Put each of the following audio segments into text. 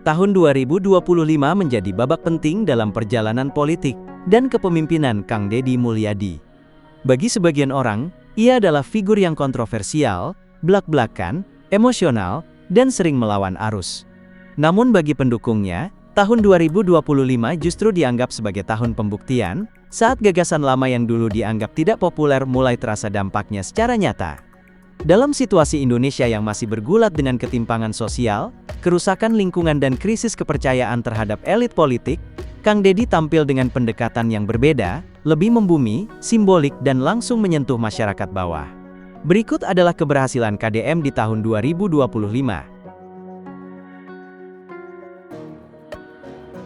Tahun 2025 menjadi babak penting dalam perjalanan politik dan kepemimpinan Kang Deddy Mulyadi. Bagi sebagian orang, ia adalah figur yang kontroversial, blak-blakan, emosional, dan sering melawan arus. Namun bagi pendukungnya, tahun 2025 justru dianggap sebagai tahun pembuktian, saat gagasan lama yang dulu dianggap tidak populer mulai terasa dampaknya secara nyata. Dalam situasi Indonesia yang masih bergulat dengan ketimpangan sosial, kerusakan lingkungan dan krisis kepercayaan terhadap elit politik, Kang Deddy tampil dengan pendekatan yang berbeda, lebih membumi, simbolik dan langsung menyentuh masyarakat bawah. Berikut adalah keberhasilan KDM di tahun 2025.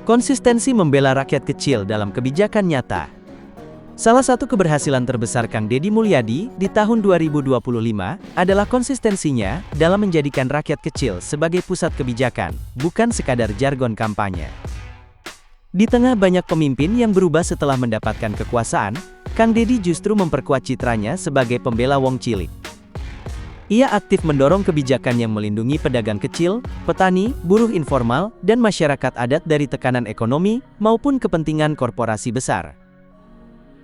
Konsistensi membela rakyat kecil dalam kebijakan nyata. Salah satu keberhasilan terbesar Kang Deddy Mulyadi di tahun 2025 adalah konsistensinya dalam menjadikan rakyat kecil sebagai pusat kebijakan, bukan sekadar jargon kampanye. Di tengah banyak pemimpin yang berubah setelah mendapatkan kekuasaan, Kang Deddy justru memperkuat citranya sebagai pembela wong cilik. Ia aktif mendorong kebijakan yang melindungi pedagang kecil, petani, buruh informal, dan masyarakat adat dari tekanan ekonomi maupun kepentingan korporasi besar.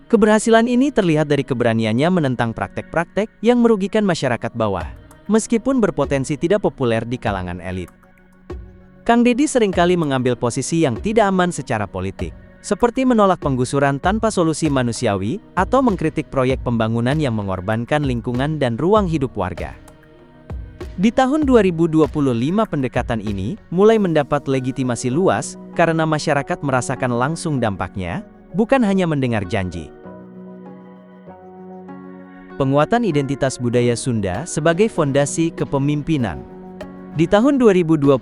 Keberhasilan ini terlihat dari keberaniannya menentang praktek-praktek yang merugikan masyarakat bawah, meskipun berpotensi tidak populer di kalangan elit. Kang Deddy seringkali mengambil posisi yang tidak aman secara politik, seperti menolak penggusuran tanpa solusi manusiawi, atau mengkritik proyek pembangunan yang mengorbankan lingkungan dan ruang hidup warga. Di tahun 2025 pendekatan ini mulai mendapat legitimasi luas karena masyarakat merasakan langsung dampaknya, bukan hanya mendengar janji. Penguatan identitas budaya Sunda sebagai fondasi kepemimpinan. Di tahun 2025,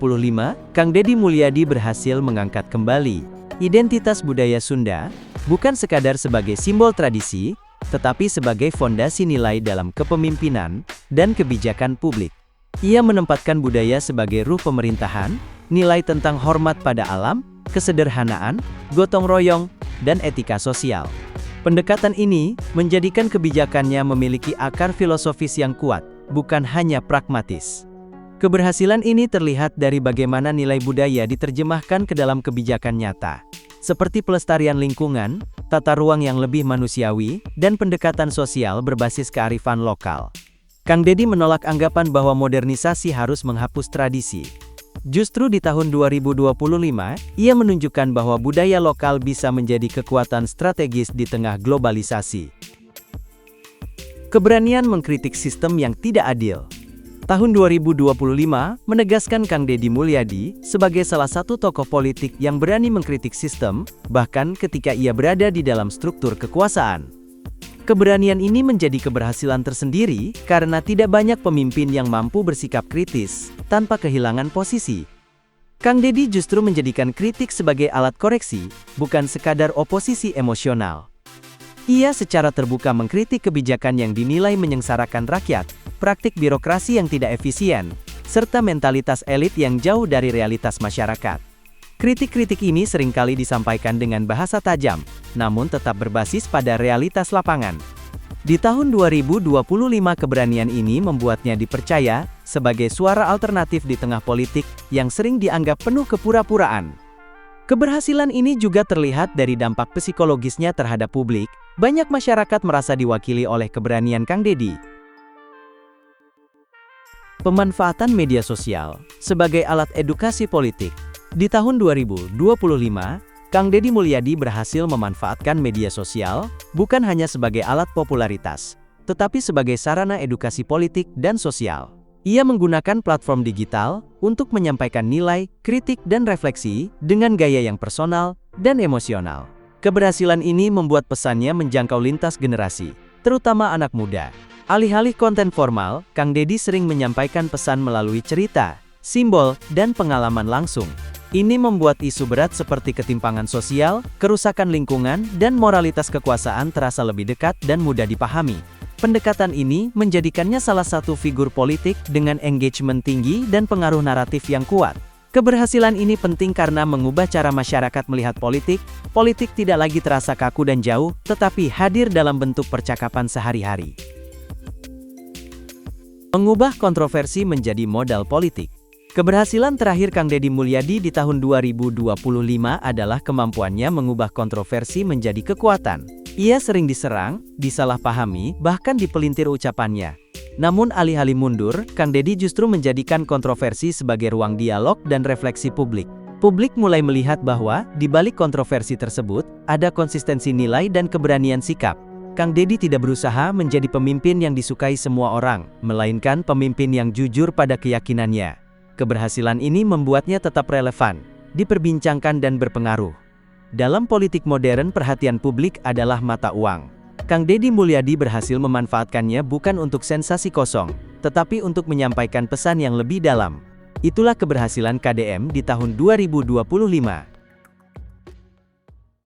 Kang Deddy Mulyadi berhasil mengangkat kembali identitas budaya Sunda, bukan sekadar sebagai simbol tradisi, tetapi sebagai fondasi nilai dalam kepemimpinan dan kebijakan publik. Ia menempatkan budaya sebagai ruh pemerintahan, nilai tentang hormat pada alam, kesederhanaan, gotong royong, dan etika sosial. Pendekatan ini menjadikan kebijakannya memiliki akar filosofis yang kuat, bukan hanya pragmatis. Keberhasilan ini terlihat dari bagaimana nilai budaya diterjemahkan ke dalam kebijakan nyata, seperti pelestarian lingkungan, tata ruang yang lebih manusiawi, dan pendekatan sosial berbasis kearifan lokal. Kang Deddy menolak anggapan bahwa modernisasi harus menghapus tradisi. Justru di tahun 2025, ia menunjukkan bahwa budaya lokal bisa menjadi kekuatan strategis di tengah globalisasi. Keberanian mengkritik sistem yang tidak adil. Tahun 2025 menegaskan Kang Deddy Mulyadi sebagai salah satu tokoh politik yang berani mengkritik sistem, bahkan ketika ia berada di dalam struktur kekuasaan. Keberanian ini menjadi keberhasilan tersendiri karena tidak banyak pemimpin yang mampu bersikap kritis tanpa kehilangan posisi. Kang Deddy justru menjadikan kritik sebagai alat koreksi, bukan sekadar oposisi emosional. Ia secara terbuka mengkritik kebijakan yang dinilai menyengsarakan rakyat, praktik birokrasi yang tidak efisien, serta mentalitas elit yang jauh dari realitas masyarakat. Kritik-kritik ini seringkali disampaikan dengan bahasa tajam, namun tetap berbasis pada realitas lapangan. Di tahun 2025 keberanian ini membuatnya dipercaya sebagai suara alternatif di tengah politik yang sering dianggap penuh kepura-puraan. Keberhasilan ini juga terlihat dari dampak psikologisnya terhadap publik. Banyak masyarakat merasa diwakili oleh keberanian Kang Deddy. Pemanfaatan media sosial sebagai alat edukasi politik. Di tahun 2025, Kang Deddy Mulyadi berhasil memanfaatkan media sosial, bukan hanya sebagai alat popularitas, tetapi sebagai sarana edukasi politik dan sosial. Ia menggunakan platform digital untuk menyampaikan nilai, kritik dan refleksi dengan gaya yang personal dan emosional. Keberhasilan ini membuat pesannya menjangkau lintas generasi, terutama anak muda. Alih-alih konten formal, Kang Deddy sering menyampaikan pesan melalui cerita, simbol, dan pengalaman langsung. Ini membuat isu berat seperti ketimpangan sosial, kerusakan lingkungan, dan moralitas kekuasaan terasa lebih dekat dan mudah dipahami. Pendekatan ini menjadikannya salah satu figur politik dengan engagement tinggi dan pengaruh naratif yang kuat. Keberhasilan ini penting karena mengubah cara masyarakat melihat politik. Politik tidak lagi terasa kaku dan jauh, tetapi hadir dalam bentuk percakapan sehari-hari. Mengubah kontroversi menjadi modal politik. Keberhasilan terakhir Kang Deddy Mulyadi di tahun 2025 adalah kemampuannya mengubah kontroversi menjadi kekuatan. Ia sering diserang, disalahpahami, bahkan dipelintir ucapannya. Namun alih-alih mundur, Kang Deddy justru menjadikan kontroversi sebagai ruang dialog dan refleksi publik. Publik mulai melihat bahwa, di balik kontroversi tersebut, ada konsistensi nilai dan keberanian sikap. Kang Deddy tidak berusaha menjadi pemimpin yang disukai semua orang, melainkan pemimpin yang jujur pada keyakinannya. Keberhasilan ini membuatnya tetap relevan, diperbincangkan dan berpengaruh. Dalam politik modern, perhatian publik adalah mata uang. Kang Deddy Mulyadi berhasil memanfaatkannya bukan untuk sensasi kosong, tetapi untuk menyampaikan pesan yang lebih dalam. Itulah keberhasilan KDM di tahun 2025.